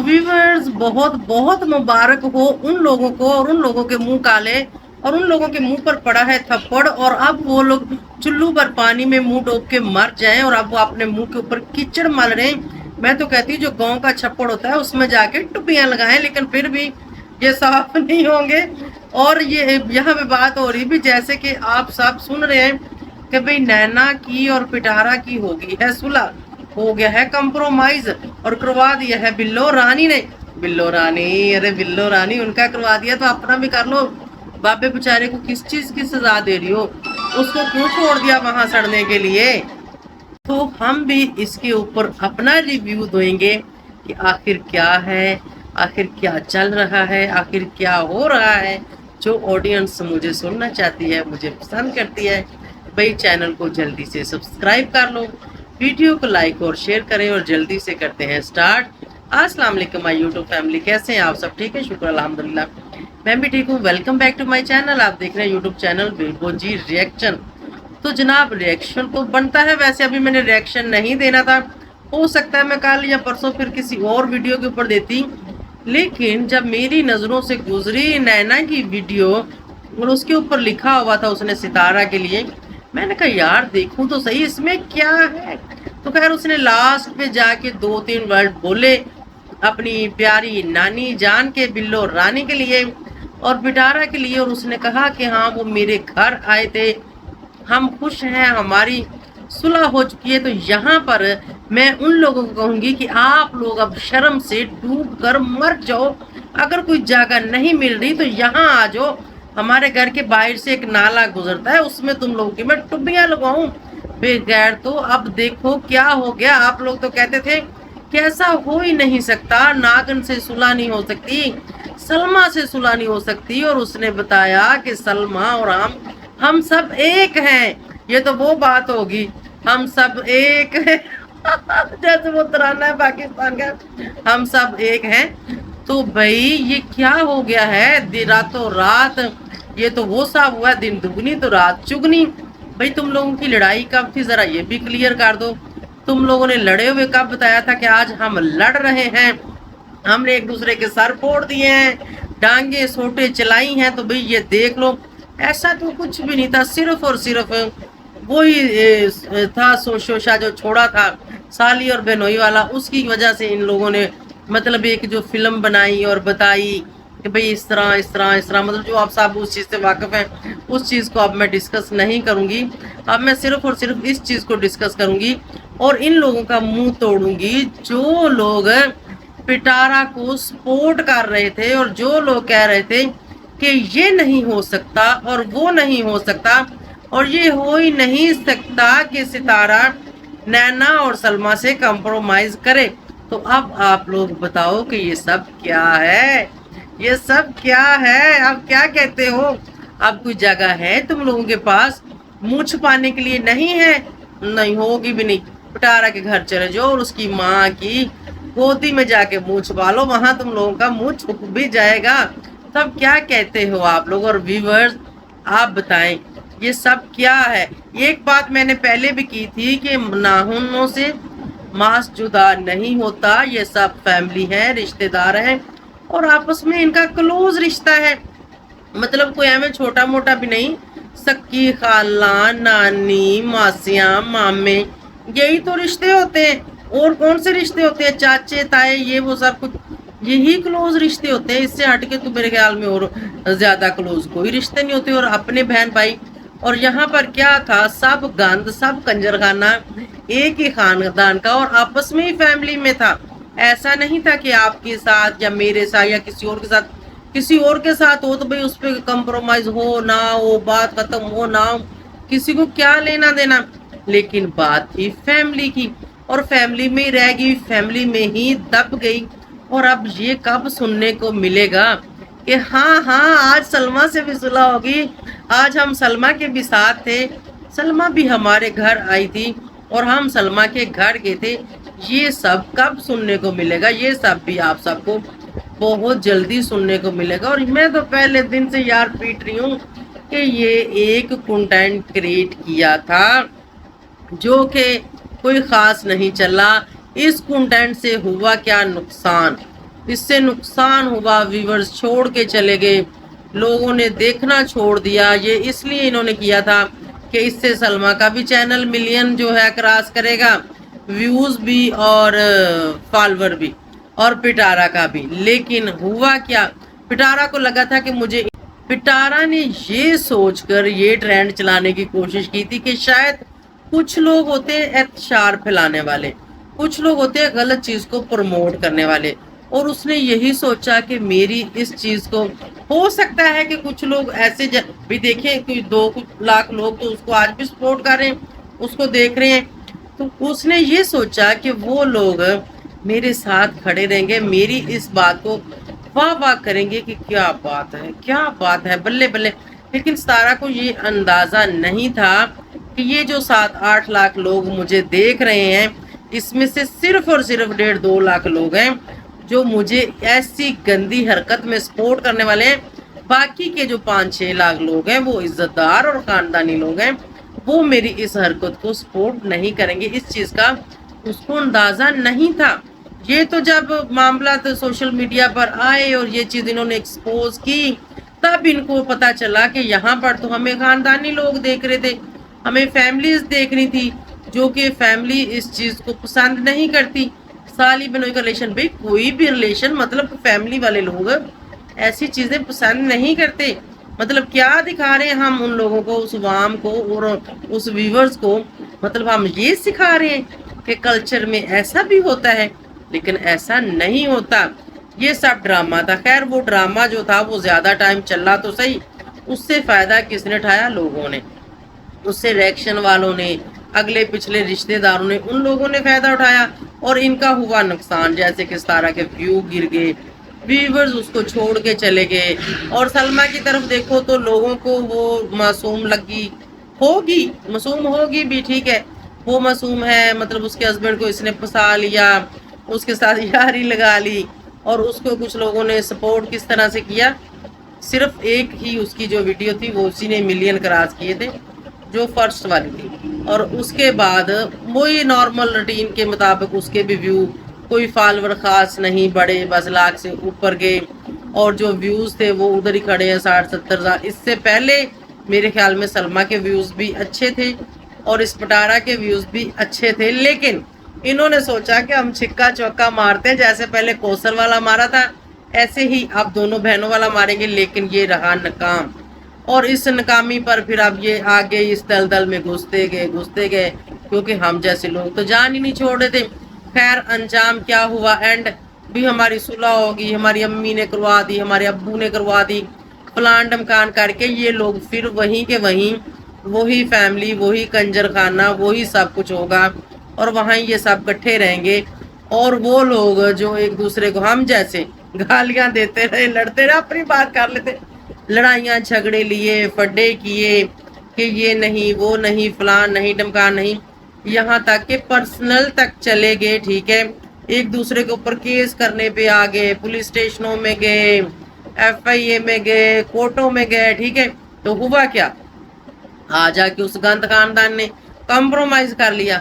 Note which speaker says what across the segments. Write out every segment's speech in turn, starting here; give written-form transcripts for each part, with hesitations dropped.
Speaker 1: Viewers, बहुत बहुत मुबारक हो उन लोगों को और उन लोगों के मुंह काले और उन लोगों के मुंह पर पड़ा है थप्पड़, और अब वो लोग चुल्लू पर पानी में मुंह डूब के मर जाएं और अब वो अपने मुंह के ऊपर कीचड़ मल रहे हैं। मैं तो कहती हूँ जो गांव का छप्पड़ होता है उसमें जाके टुपियां लगाएं, लेकिन फिर भी ये साफ नहीं होंगे। और ये यहाँ पे बात हो रही भी जैसे कि आप सब सुन रहे हैं कि भाई नैना की और पिटारा की होगी है सुलह, हो गया है कंप्रोमाइज और करवा दिया है बिल्लो रानी ने। बिल्लो रानी, अरे बिल्लो रानी, उनका करवा दिया तो अपना भी कर लो। बाबे बेचारे को किस चीज की सजा दे रही हो, उसको क्यों छोड़ दिया वहां सड़ने के लिए? तो हम भी इसके ऊपर अपना रिव्यू देंगे कि आखिर क्या है, आखिर क्या चल रहा है, आखिर क्या हो रहा है। जो ऑडियंस मुझे सुनना चाहती है, मुझे पसंद करती है, भाई चैनल को जल्दी से सब्सक्राइब कर लो, वीडियो को लाइक और शेयर करें और जल्दी से करते हैं स्टार्ट। अस्सलाम वालेकुम माय यूट्यूब फैमिली, कैसे हैं आप सब? ठीक है, शुक्र अल्हम्दुलिल्लाह, मैं भी ठीक हूँ। Welcome back to my channel. आप देख रहे हैं यूट्यूब चैनल बिल्कुल जी रिएक्शन। तो जनाब रिएक्शन तो बनता है, वैसे अभी मैंने रिएक्शन नहीं देना था, हो सकता है मैं कल या परसों फिर किसी और वीडियो के ऊपर देती, लेकिन जब मेरी नज़रों से गुजरी नैना की वीडियो और उसके ऊपर लिखा हुआ था उसने सितारा के लिए, मैंने कहा यार देखूं तो सही इसमें क्या है। तो खैर उसने लास्ट पे जाके 2-3 वर्ड बोले अपनी प्यारी नानी जान के, बिल्लो रानी के लिए और पिटारा के लिए, और उसने कहा कि हाँ वो मेरे घर आए थे, हम खुश हैं, हमारी सुलह हो चुकी है। तो यहाँ पर मैं उन लोगों को कहूँगी कि आप लोग अब शर्म से डूब कर मर जाओ। अगर कोई जगह नहीं मिल रही तो यहाँ आ जाओ, हमारे घर के बाहर से एक नाला गुजरता है, उसमें तुम लोगों की मैं टुब्बियाँ लगाऊं बगैर। तो अब देखो क्या हो गया। आप लोग तो कहते थे कि ऐसा हो ही नहीं सकता, नागन से सुलह नहीं हो सकती, सलमा से सुलह नहीं हो सकती, और उसने बताया कि सलमा और हम सब एक हैं। ये तो वो बात होगी, हम सब एक हैं जैसे वो तराना है पाकिस्तान का, हम सब एक हैं। तो भाई ये क्या हो गया है रातों रात? ये तो वो साहब हुआ दिन दुगनी तो रात चुगनी। भाई तुम लोगों की लड़ाई कब थी, जरा ये भी क्लियर कर दो। तुम लोगों ने लड़े हुए कब बताया था कि आज हम लड़ रहे हैं, हमने एक दूसरे के सर फोड़ दिए हैं, डांगे सोटे चलाई हैं? तो भाई ये देख लो, ऐसा तो कुछ भी नहीं था, सिर्फ और सिर्फ वही था शोशा जो छोड़ा था साली और बेनोई वाला, उसकी वजह से इन लोगों ने मतलब एक जो फिल्म बनाई और बताई कि भाई इस तरह इस तरह इस तरह, मतलब जो आप सब उस चीज़ से वाकिफ हैं उस चीज़ को अब मैं डिस्कस नहीं करूँगी। अब मैं सिर्फ और सिर्फ इस चीज़ को डिस्कस करूँगी और इन लोगों का मुंह तोड़ूंगी जो लोग पिटारा को सपोर्ट कर रहे थे और जो लोग कह रहे थे कि ये नहीं हो सकता और वो नहीं हो सकता और ये हो ही नहीं सकता कि सितारा नैना और सलमा से कंप्रोमाइज करे। तो अब आप लोग बताओ कि ये सब क्या है, ये सब क्या है? अब क्या कहते हो? अब कोई जगह है तुम लोगों के पास मुंह छुपाने के लिए? नहीं है, नहीं होगी भी नहीं। पिटारा के घर चले जाओ और उसकी माँ की गोदी में जाके मुंह छुपा लो, वहां तुम लोगों का मुंह छुप भी जाएगा। तब क्या कहते हो आप लोग? और व्यूअर्स आप बताएं ये सब क्या है? एक बात मैंने पहले भी की थी कि नाखूनों से मांस जुदा नहीं होता, ये सब फैमिली है, रिश्तेदार हैं और आपस में इनका क्लोज रिश्ता है, मतलब कोई हमें छोटा मोटा भी नहीं। सक्की खाला, नानी, मासियां, मामे, यही तो रिश्ते होते हैं। और कौन से रिश्ते होते हैं? चाचे ताए ये वो सब कुछ, यही क्लोज रिश्ते होते हैं। इससे हटके तो मेरे ख्याल में और ज्यादा क्लोज कोई रिश्ते नहीं होते। और अपने बहन भाई, और यहाँ पर क्या था, सब गंद, सब कंजरखाना एक ही खानदान का और आपस में ही फैमिली में था। ऐसा नहीं था कि आपके साथ या मेरे साथ या किसी और के साथ, किसी और के साथ हो तो भाई उस पर कंप्रोमाइज हो ना हो, बात खत्म हो ना हो, किसी को क्या लेना देना। लेकिन बात थी फैमिली की और फैमिली में ही रह गई, फैमिली में ही दब गई। और अब ये कब सुनने को मिलेगा कि हाँ हाँ आज सलमा से भी सुलह होगी, आज हम सलमा के भी साथ थे, सलमा भी हमारे घर आई थी और हम सलमा के घर गए थे। ये सब कब सुनने को मिलेगा? ये सब भी आप सबको बहुत जल्दी सुनने को मिलेगा। और मैं तो पहले दिन से यार पीट रही हूँ कि ये एक कंटेंट क्रिएट किया था जो कि कोई ख़ास नहीं चला। इस कंटेंट से हुआ क्या नुकसान? اس سے نقصان ہوا، ویورز چھوڑ کے چلے گئے، لوگوں نے دیکھنا چھوڑ دیا۔ یہ اس لیے انہوں نے کیا تھا کہ اس سے سلما کا بھی چینل ملین جو ہے کراس کرے گا، ویوز بھی اور فالوور بھی، اور پٹارا کا بھی۔ لیکن ہوا کیا، پٹارا کو لگا تھا کہ پٹارا نے یہ سوچ کر یہ ٹرینڈ چلانے کی کوشش کی تھی کہ شاید کچھ لوگ ہوتے ہیں انتشار پھیلانے والے، کچھ لوگ ہوتے ہیں غلط چیز کو پروموٹ کرنے والے، اور اس نے یہی سوچا کہ میری اس چیز کو ہو سکتا ہے کہ کچھ لوگ ایسے بھی دیکھیں، کوئی 2 لاکھ لوگ تو اس کو آج بھی سپورٹ کر رہے ہیں، اس کو دیکھ رہے ہیں، تو اس نے یہ سوچا کہ وہ لوگ میرے ساتھ کھڑے رہیں گے، میری اس بات کو واہ واہ کریں گے کہ کیا بات ہے، بلے بلے۔ لیکن ستارہ کو یہ اندازہ نہیں تھا کہ یہ جو 7-8 لاکھ لوگ مجھے دیکھ رہے ہیں، اس میں سے صرف اور صرف 1.5-2 لاکھ لوگ ہیں جو مجھے ایسی گندی حرکت میں سپورٹ کرنے والے ہیں۔ باقی کے جو 5-6 لاکھ لوگ ہیں وہ عزت دار اور خاندانی لوگ ہیں، وہ میری اس حرکت کو سپورٹ نہیں کریں گے۔ اس چیز کا اس کو اندازہ نہیں تھا۔ یہ تو جب معاملات سوشل میڈیا پر آئے اور یہ چیز انہوں نے ایکسپوز کی، تب ان کو پتا چلا کہ یہاں پر تو ہمیں خاندانی لوگ دیکھ رہے تھے، ہمیں فیملیز دیکھنی تھی، جو کہ فیملی اس چیز کو پسند نہیں کرتی۔ سالی بنوئی کا ریلیشن، بھئی کوئی بھی ریلیشن، مطلب فیملی والے لوگ ایسی چیزیں پسند نہیں کرتے۔ مطلب کیا دکھا رہے ہیں ہم ان لوگوں کو، اس عوام کو اور اس ویورز کو، مطلب ہم یہ سکھا رہے ہیں کہ کلچر میں ایسا بھی ہوتا ہے، لیکن ایسا نہیں ہوتا۔ یہ سب ڈرامہ تھا۔ خیر وہ ڈرامہ جو تھا وہ زیادہ ٹائم چلا تو صحیح، اس سے فائدہ کس نے اٹھایا؟ لوگوں نے، اس سے ریئیکشن والوں نے، اگلے پچھلے رشتہ داروں نے، ان لوگوں نے فائدہ اٹھایا، اور ان کا ہوا نقصان، جیسے کہ ستارہ کے ویو گر گئے، ویورز اس کو چھوڑ کے چلے گئے۔ اور سلما کی طرف دیکھو تو لوگوں کو وہ معصوم معصوم ہوگی بھی، ٹھیک ہے، وہ معصوم ہے، مطلب اس کے ہسبینڈ کو اس نے پھنسا لیا، اس کے ساتھ یاری لگا لی، اور اس کو کچھ لوگوں نے سپورٹ کس طرح سے کیا؟ صرف ایک ہی اس کی جو ویڈیو تھی وہ اسی نے ملین کراس کیے تھے، جو فرسٹ والی تھی، اور اس کے بعد وہی نارمل روٹین کے مطابق اس کے بھی ویو، کوئی فالوور خاص نہیں بڑے، بس لاکھ سے اوپر گئے، اور جو ویوز تھے وہ ادھر ہی کھڑے ہیں 60-70 ہزار۔ اس سے پہلے میرے خیال میں سلما کے ویوز بھی اچھے تھے اور اس پٹارا کے ویوز بھی اچھے تھے، لیکن انہوں نے سوچا کہ ہم چھکا چوکا مارتے ہیں، جیسے پہلے کوثر والا مارا تھا ایسے ہی اب دونوں بہنوں والا ماریں گے، لیکن یہ رہا ناکام۔ اور اس ناکامی پر پھر اب یہ آگے اس دلدل میں گھستے گئے، کیونکہ ہم جیسے لوگ تو جان ہی نہیں چھوڑ رہے تھے۔ خیر انجام کیا ہوا؟ اینڈ بھی ہماری صلح ہوگی، ہماری امی نے کروا دی، ہمارے ابو نے کروا دی، پلان ڈمکان کر کے یہ لوگ پھر وہیں کے وہیں، وہی فیملی، وہی کنجر خانہ، وہی سب کچھ ہوگا، اور وہاں یہ سب کٹھے رہیں گے۔ اور وہ لوگ جو ایک دوسرے کو ہم جیسے گالیاں دیتے رہے، لڑتے رہے، اپنی بات کر لیتے، لڑائیاں جھگڑے لیے، فڈے کیے کہ یہ نہیں وہ نہیں، فلان نہیں، ڈمکان نہیں، یہاں تک کہ پرسنل تک چلے گئے، ٹھیک ہے، ایک دوسرے کے اوپر کیس کرنے پہ آ گئے، پولیس اسٹیشنوں میں گئے، FIA میں گئے، کورٹوں میں گئے، ٹھیک ہے۔ تو ہوا کیا؟ آ جا کے اس گند خاندان نے کمپرومائز کر لیا۔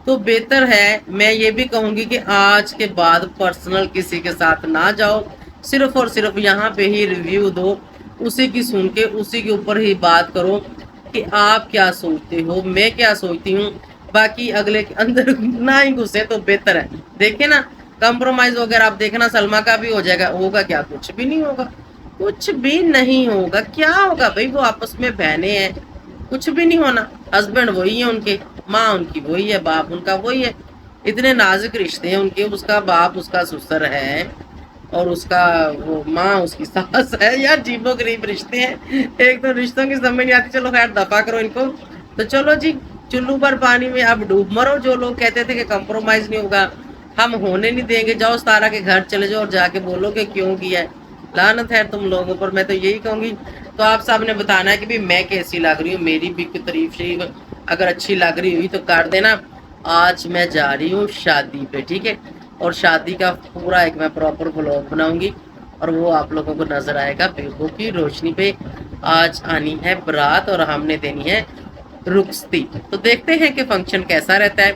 Speaker 1: تو بہتر ہے، میں یہ بھی کہوں گی کہ آج کے بعد پرسنل کسی کے ساتھ نہ جاؤ، صرف اور صرف یہاں پہ ہی ریویو دو، اسی کی سن کے اسی کے اوپر ہی بات کرو کہ آپ کیا سوچتے ہو، میں کیا سوچتی ہوں، باقی اگلے کے اندر نہ ہی گھسے تو بہتر ہے۔ دیکھیں نا کمپرومائز وغیرہ، آپ دیکھنا سلما کا بھی ہو جائے گا، ہوگا کیا؟ کچھ بھی نہیں ہوگا، کچھ بھی نہیں ہوگا۔ کیا ہوگا بھائی؟ وہ آپس میں بہنیں ہیں، کچھ بھی نہیں ہونا، ہسبینڈ وہی ہیں ان کے، ماں ان کی وہی ہے، باپ ان کا وہی ہے، اتنے نازک رشتے ہیں ان کے، اس کا باپ اس کا سسر ہے، اور اس کا وہ ماں اس کی ساس ہے، یار عجیب و غریب رشتے ہیں، ایک تو رشتوں کی سمجھ نہیں آتی۔ چلو خیر دفع کرو ان کو، تو چلو جی چلو پر پانی میں اب ڈوب مرو۔ جو لوگ کہتے تھے کہ کمپرومائز نہیں ہوگا، ہم ہونے نہیں دیں گے، جاؤ ستارہ کے گھر چلے جاؤ اور جا کے بولو کہ کیوں کیا ہے، لعنت ہے تم لوگوں پر۔ میں تو یہی کہوں گی، تو آپ سب نے بتانا ہے کہ بھی میں کیسی لگ رہی ہوں، میری بھی کوئی تعریف شریف اگر اچھی لگ رہی ہوئی تو کر دینا۔ آج میں جا رہی ہوں شادی پہ، ٹھیک ہے، اور شادی کا پورا ایک میں پراپر بلاگ بناؤں گی، اور وہ آپ لوگوں کو نظر آئے گا بیگوں کی روشنی پہ۔ آج آنی ہے برات اور ہم نے دینی ہے رخصتی، تو دیکھتے ہیں کہ فنکشن کیسا رہتا ہے۔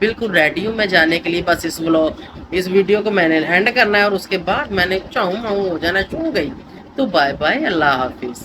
Speaker 1: बिल्कुल रेडी हूँ मैं जाने के लिए। बस इस वीडियो को मैंने एंड करना है और उसके बाद मैंने चाहूँ माऊँ हो जाना, चूँ गई। तो बाय बाय, अल्लाह हाफिज़।